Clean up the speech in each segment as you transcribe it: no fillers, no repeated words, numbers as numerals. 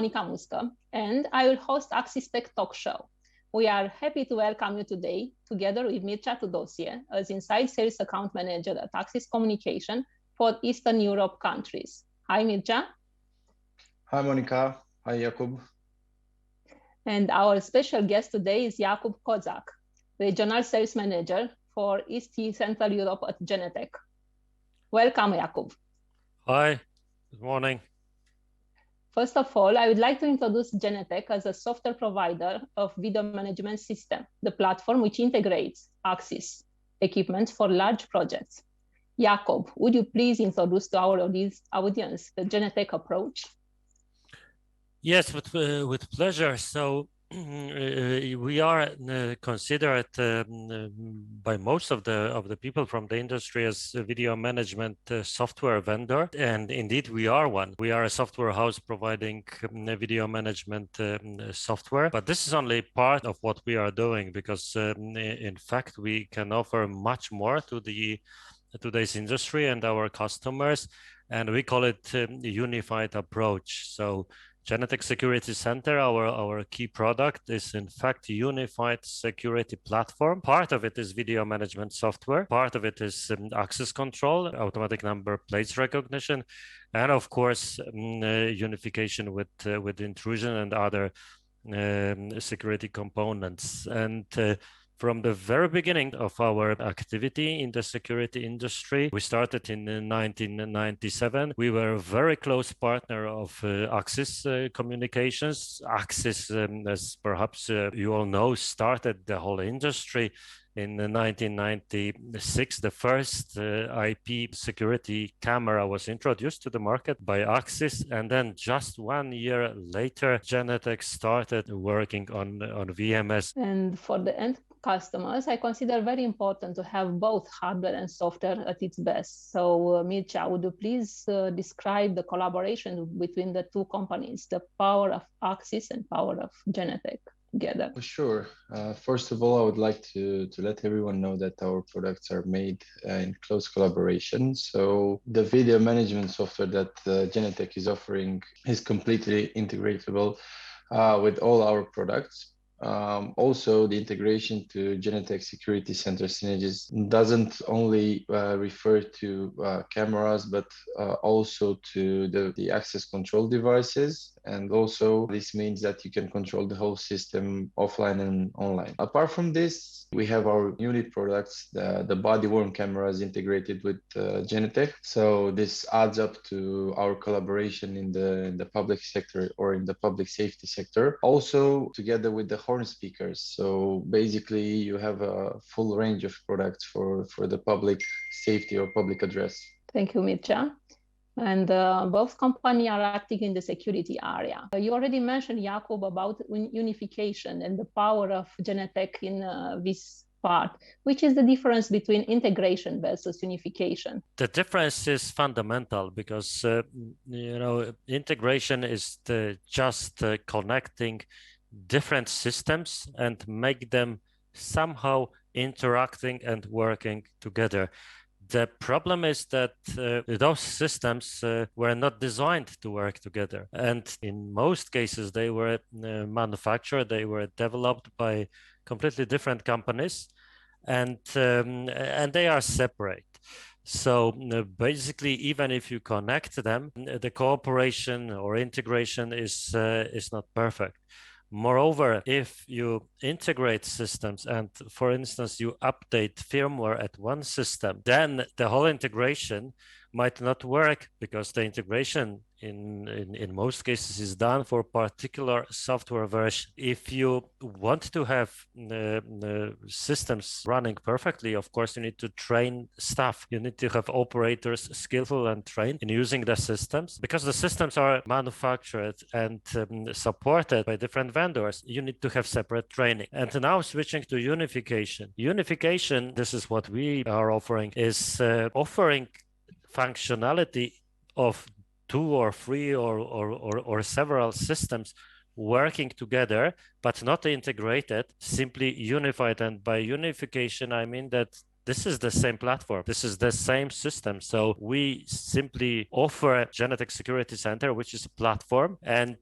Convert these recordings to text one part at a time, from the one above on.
Monica Muscă, and I will host Axis Tech Talk Show. We are happy to welcome you today, together with Mircea Tudosie, as Inside Sales Account Manager at Axis Communication for Eastern Europe countries. Hi, Mircea. Hi, Monica. Hi, Jakub. And our special guest today is Jakub Kozak, Regional Sales Manager for East Central Europe at Genetec. Welcome, Jakub. Hi, good morning. First of all, I would like to introduce Genetec as a software provider of video management system, the platform which integrates Axis equipment for large projects. Jakub, would you please introduce to our audience the Genetec approach? Yes, with pleasure. So we are considered by most of the people from the industry as a video management software vendor, and indeed we are one. We are a software house providing video management software, but this is only part of what we are doing, because in fact we can offer much more to today's industry and our customers, and we call it a unified approach. So Genetec Security Center, our key product, is in fact a unified security platform. Part of it is video management software. Part of it is access control, automatic number plates recognition, and of course unification with intrusion and other security components. And from the very beginning of our activity in the security industry, we started in 1997. We were a very close partner of Axis Communications. Axis, as perhaps you all know, started the whole industry in 1996. The first IP security camera was introduced to the market by Axis, and then just 1 year later, Genetec started working on VMS. And for the end customers, I consider very important to have both hardware and software at its best. So Mircea, would you please describe the collaboration between the two companies, the power of Axis and power of Genetec together? Sure. First of all, I would like to let everyone know that our products are made in close collaboration. So the video management software that Genetec is offering is completely integratable with all our products. Also, the integration to Genetec Security Center synergies doesn't only refer to cameras, but also to the access control devices. And also, this means that you can control the whole system offline and online. Apart from this, we have our unit products, the body-worn cameras integrated with Genetec. So this adds up to our collaboration in the public sector or in the public safety sector. Also, together with the horn speakers. So basically, you have a full range of products for the public safety or public address. Thank you, Mircea. And both companies are acting in the security area. You already mentioned, Jakub, about unification and the power of Genetec in this part. Which is the difference between integration versus unification? The difference is fundamental, because integration is just connecting different systems and make them somehow interacting and working together. The problem is that those systems were not designed to work together. And in most cases, they were manufactured, they were developed by completely different companies, and they are separate. So basically, even if you connect them, the cooperation or integration is not perfect. Moreover, if you integrate systems and, for instance, you update firmware at one system, then the whole integration might not work, because the integration in most cases is done for particular software version. If you want to have systems running perfectly, of course, you need to train staff. You need to have operators skillful and trained in using the systems, because the systems are manufactured and supported by different vendors. You need to have separate training. And now switching to unification. Unification, this is what we are offering, is offering functionality of 2 or 3 or several systems working together, but not integrated, simply unified. And by unification, I mean that this is the same platform. This is the same system. So we simply offer Genetec Security Center, which is a platform, and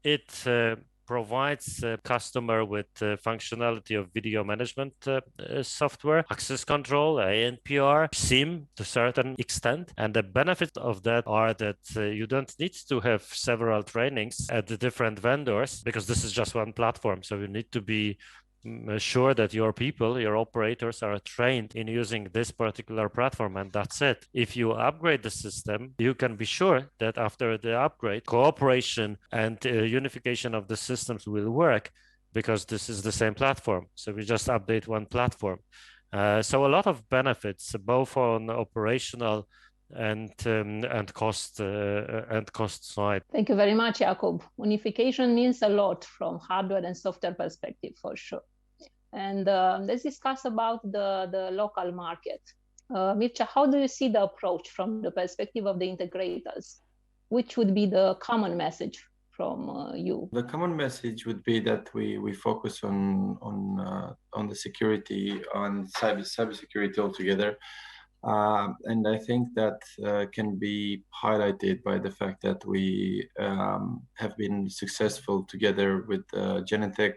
It provides a customer with functionality of video management software, access control, ANPR, SIM to a certain extent. And the benefits of that are that you don't need to have several trainings at the different vendors, because this is just one platform. So you need to be sure that your people, your operators are trained in using this particular platform, and that's it. If you upgrade the system, you can be sure that after the upgrade, cooperation and unification of the systems will work, because this is the same platform. So we just update one platform. So a lot of benefits, both on operational and cost side. Thank you very much, Jakub. Unification means a lot from hardware and software perspective, for sure. And let's discuss about the local market. Mircea, how do you see the approach from the perspective of the integrators? Which would be the common message from you? The common message would be that we focus on the security, on cybersecurity altogether. And I think that can be highlighted by the fact that we have been successful together with Genetec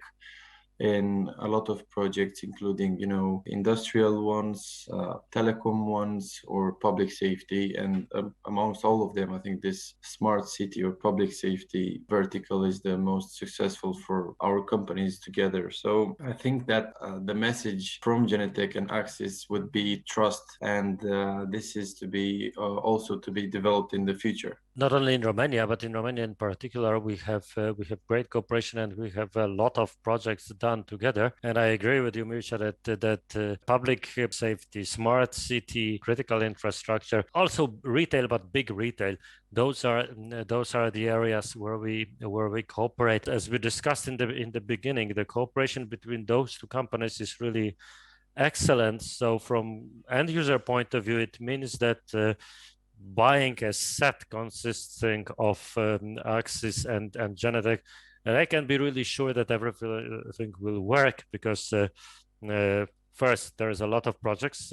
in a lot of projects, including, industrial ones, telecom ones, or public safety. And amongst all of them, I think this smart city or public safety vertical is the most successful for our companies together. So I think that the message from Genetec and Axis would be trust, and this is to be also to be developed in the future. Not only in Romania, but in Romania in particular, we have great cooperation, and we have a lot of projects done together. And I agree with you, Mircea, that public safety, smart city, critical infrastructure, also retail, but big retail, those are the areas where we cooperate. As we discussed in the beginning, the cooperation between those two companies is really excellent. So from end user point of view, it means that buying a set consisting of Axis and Genetec, and I can be really sure that everything will work, because first, there is a lot of projects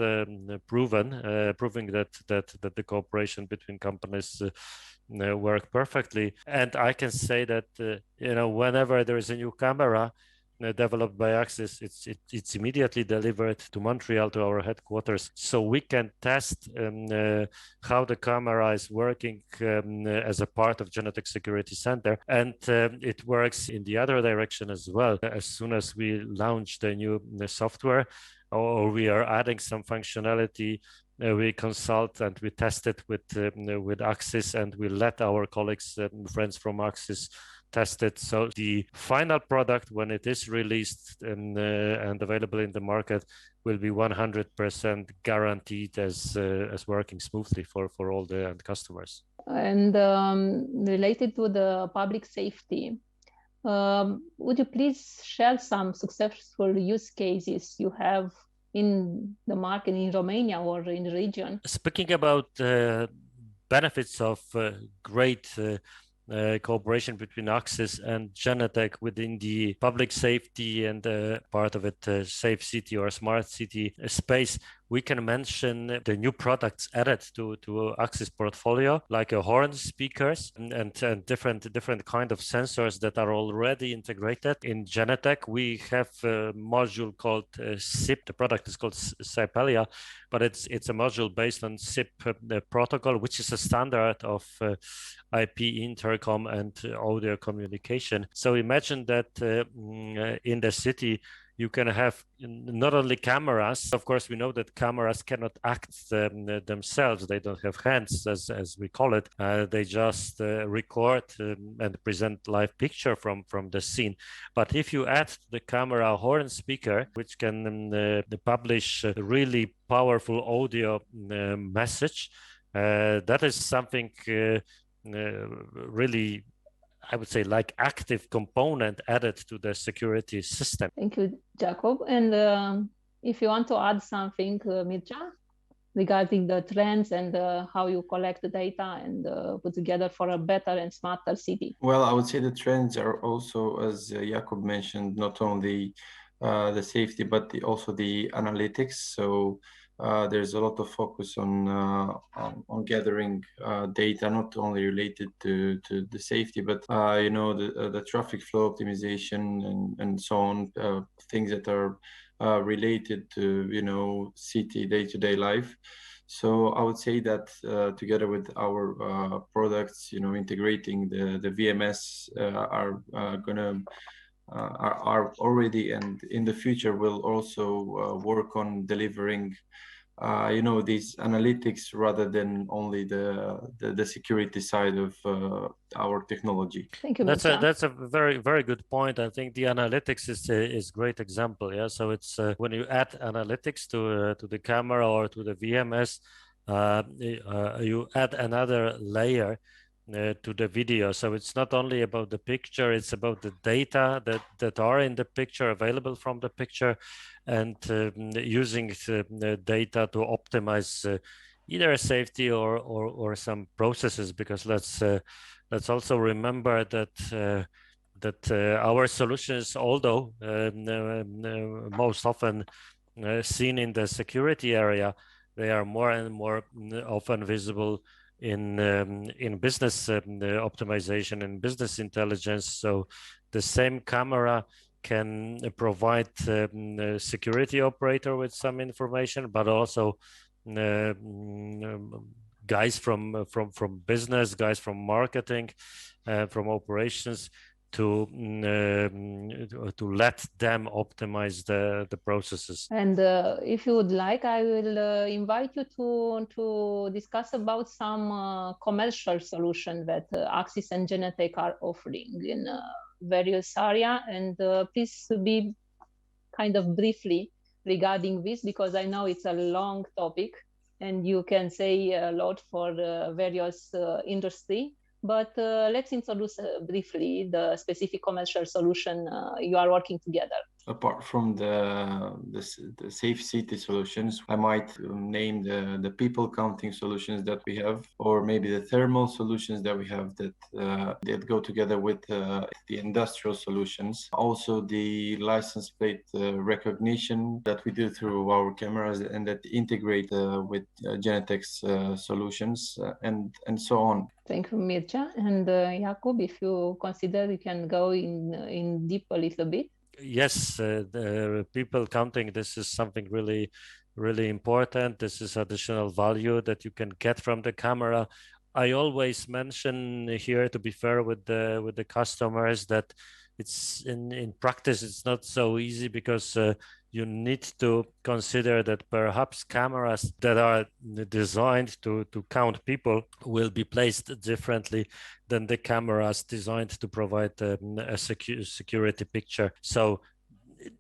proving that the cooperation between companies work perfectly. And I can say that whenever there is a new camera developed by Axis, it's immediately delivered to Montreal, to our headquarters, so we can test how the camera is working as a part of Genetec Security Center, and it works in the other direction as well. As soon as we launch the new software, or we are adding some functionality, we consult and we test it with Axis, and we let our colleagues and friends from Axis test it. So the final product, when it is released and available in the market, will be 100% guaranteed as working smoothly for all the end customers. And related to the public safety, would you please share some successful use cases you have in the market in Romania or in the region? Speaking about benefits of great cooperation between Axis and Genetec within the public safety and part of it safe city or smart city space, we can mention the new products added to Axis portfolio, like horn speakers and different kind of sensors that are already integrated. In Genetec, we have a module called SIP. The product is called Sipelia, but it's a module based on SIP protocol, which is a standard of IP intercom and audio communication. So imagine that in the city, you can have not only cameras. Of course, we know that cameras cannot act themselves. They don't have hands, as we call it. They just record and present live picture from the scene. But if you add to the camera a horn speaker, which can publish a really powerful audio message, that is something really, I would say, like active component added to the security system. Thank you, Jakub. And if you want to add something, Mircea, regarding the trends and how you collect the data and put together for a better and smarter city. Well, I would say the trends are also, as Jakub mentioned, not only the safety, but also the analytics. So there's a lot of focus on gathering data, not only related to the safety, but the traffic flow optimization and so on, things that are related to city day-to-day life. So I would say that together with our products, integrating the VMS are already, and in the future will also work on delivering these analytics rather than only the security side of our technology. Thank you. That's a very, very good point. I think the analytics is great example. Yeah, so it's when you add analytics to the camera or to the VMS, you add another layer to the video. So it's not only about the picture, it's about the data that are in the picture, available from the picture, and using the data to optimize either safety or some processes. Because let's also remember that our solutions, although most often seen in the security area, they are more and more often visible in business optimization and business intelligence. So the same camera can provide a security operator with some information, but also guys from business, guys from marketing, from operations, to let them optimize the processes. And if you would like, I will invite you to discuss about some commercial solution that Axis and Genetec are offering in various area. And please be kind of briefly regarding this, because I know it's a long topic and you can say a lot for various industry. But let's introduce briefly the specific commercial solution you are working together. Apart from the safe city solutions, I might name the people counting solutions that we have, or maybe the thermal solutions that we have that go together with the industrial solutions. Also the license plate recognition that we do through our cameras and that integrate with Genetec's solutions and so on. Thank you, Mircea. And Jakub, if you consider you can go in deep a little bit. Yes, the people counting, this is something really, really important. This is additional value that you can get from the camera. I always mention here, to be fair with the customers, that it's in practice it's not so easy, because you need to consider that perhaps cameras that are designed to count people will be placed differently than the cameras designed to provide a security picture. So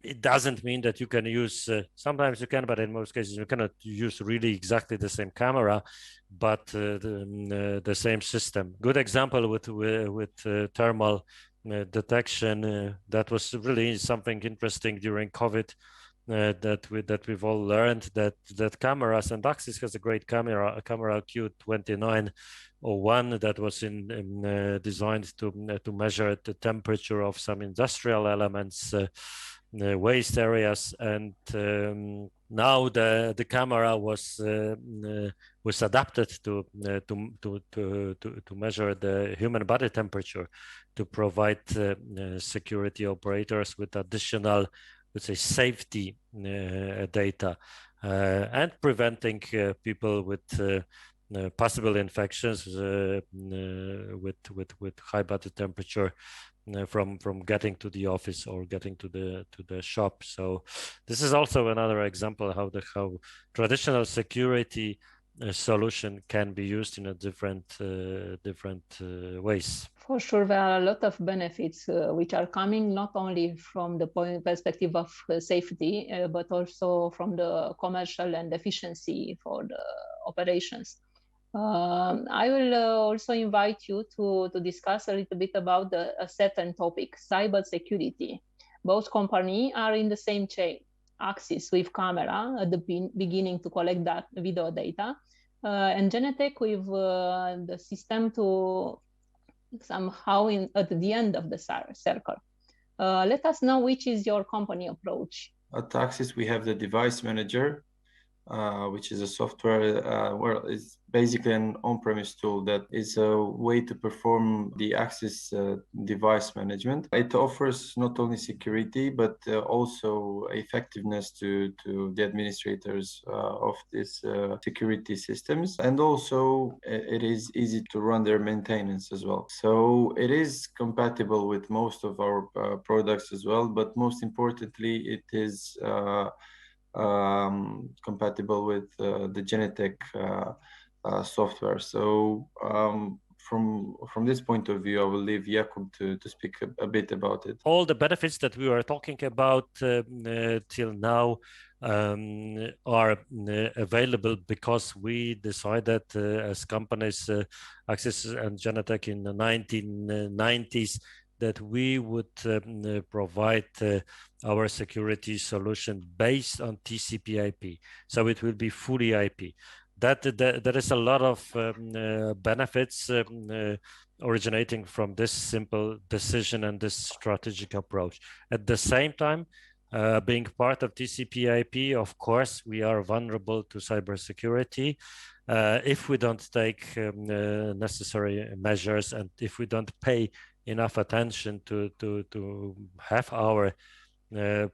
it doesn't mean that you can use, sometimes you can, but in most cases you cannot use really exactly the same camera, but the same system. Good example with thermal detection, that was really something interesting during COVID. That we've all learned that cameras, and Axis has a great camera Q2901 that was designed to measure the temperature of some industrial elements, waste areas, and now the camera was adapted to measure the human body temperature, to provide security operators with additional, let's say, safety data, and preventing people with possible infections with high body temperature from getting to the office or getting to the shop. So this is also another example how traditional security solution can be used in a different ways. For sure, there are a lot of benefits which are coming not only from the perspective of safety, but also from the commercial and efficiency for the operations. I will also invite you to discuss a little bit about a certain topic, cyber security. Both companies are in the same chain. Axis with camera at the beginning to collect that video data, and Genetec with the system to somehow at the end of the circle. Let us know which is your company approach. At Axis, we have the device manager, which is a software, it's basically an on-premise tool that is a way to perform the access device management. It offers not only security, but also effectiveness to the administrators of these security systems. And also it is easy to run their maintenance as well. So it is compatible with most of our products as well, but most importantly, it is compatible with the Genetec software. So from this point of view, I will leave Jakub to speak a bit about it. All the benefits that we were talking about till now are available because we decided as companies, Axis and Genetec in the 1990s, that we would provide our security solution based on TCP/IP. So it will be fully IP. There is a lot of benefits originating from this simple decision and this strategic approach. At the same time, being part of TCP/IP, of course, we are vulnerable to cybersecurity if we don't take necessary measures and if we don't pay enough attention to have our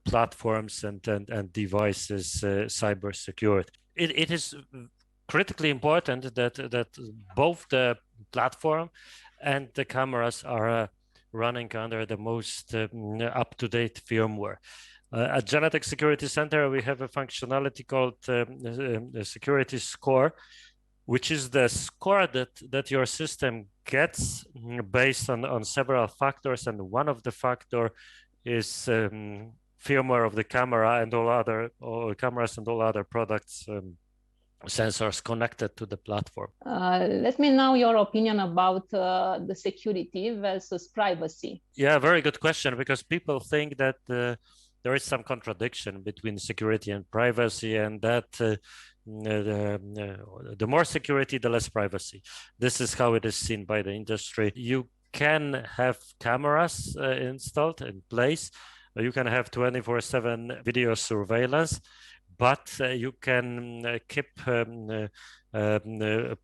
platforms and devices cyber secured. It is critically important that both the platform and the cameras are running under the most up-to-date firmware. At Genetec Security Center, we have a functionality called Security Score, which is the score that your system gets based on several factors, and one of the factor is firmware of the camera and all other cameras and all other products, sensors connected to the platform. Let me know your opinion about the security versus privacy. Yeah, very good question, because people think that there is some contradiction between security and privacy, and that the more security, the less privacy. This is how it is seen by the industry. You can have cameras installed in place. You can have 24/7 video surveillance, but you can keep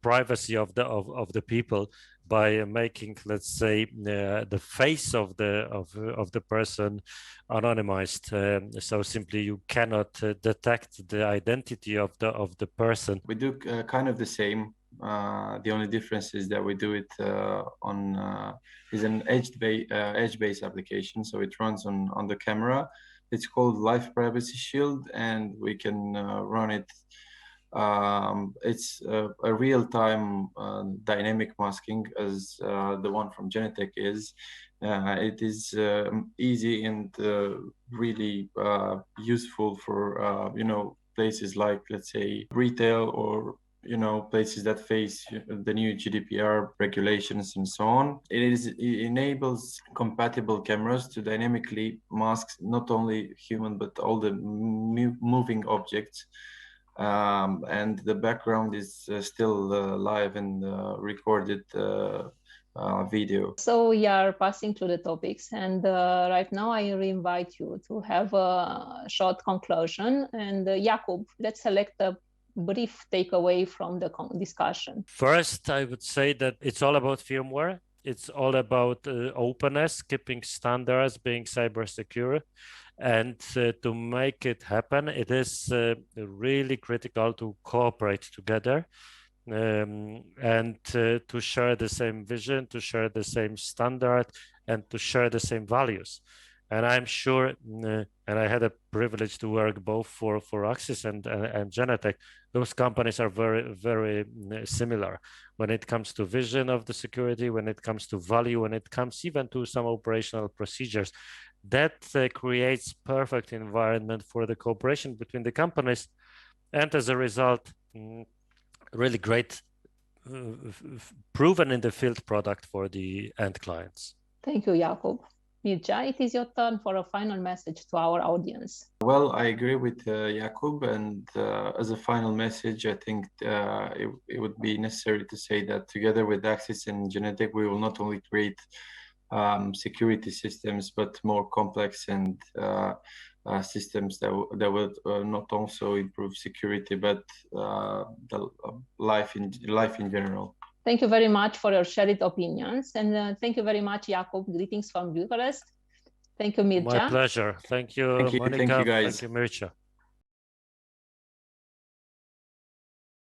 privacy of the people by making, let's say, the face of the person anonymized. So simply you cannot detect the identity of the person. We do kind of the same. The only difference is that we do it is an edge-based application, so it runs on the camera. It's called Live Privacy Shield, and we can run it. It's a real-time dynamic masking, as the one from Genetec is. It is easy and really useful for places like, let's say, retail, or places that face the new GDPR regulations and so on. It enables compatible cameras to dynamically mask not only human but all the moving objects. And the background is still live and recorded video. So we are passing through the topics, and right now I invite you to have a short conclusion. And Jakub, let's select a brief takeaway from the discussion. First, I would say that it's all about firmware. It's all about openness, keeping standards, being cyber secure. And to make it happen, it is really critical to cooperate together and to share the same vision, to share the same standard, and to share the same values. And I'm sure, and I had a privilege to work both for Axis and Genetec. Those companies are very, very similar when it comes to vision of the security, when it comes to value, when it comes even to some operational procedures. That creates perfect environment for the cooperation between the companies, and as a result, really great proven in the field product for the end clients. Thank you, Jakub. Mircea, it is your turn for a final message to our audience. Well, I agree with Jakub, and as a final message, I think it would be necessary to say that together with Axis and Genetec, we will not only create security systems, but more complex and systems that will not also improve security, but the life in general. Thank you very much for your shared opinions, and thank you very much, Jakub. Greetings from Bucharest. Thank you, Mircea. My pleasure. Thank you, Monica. Thank you, guys. Thank you, Mircea.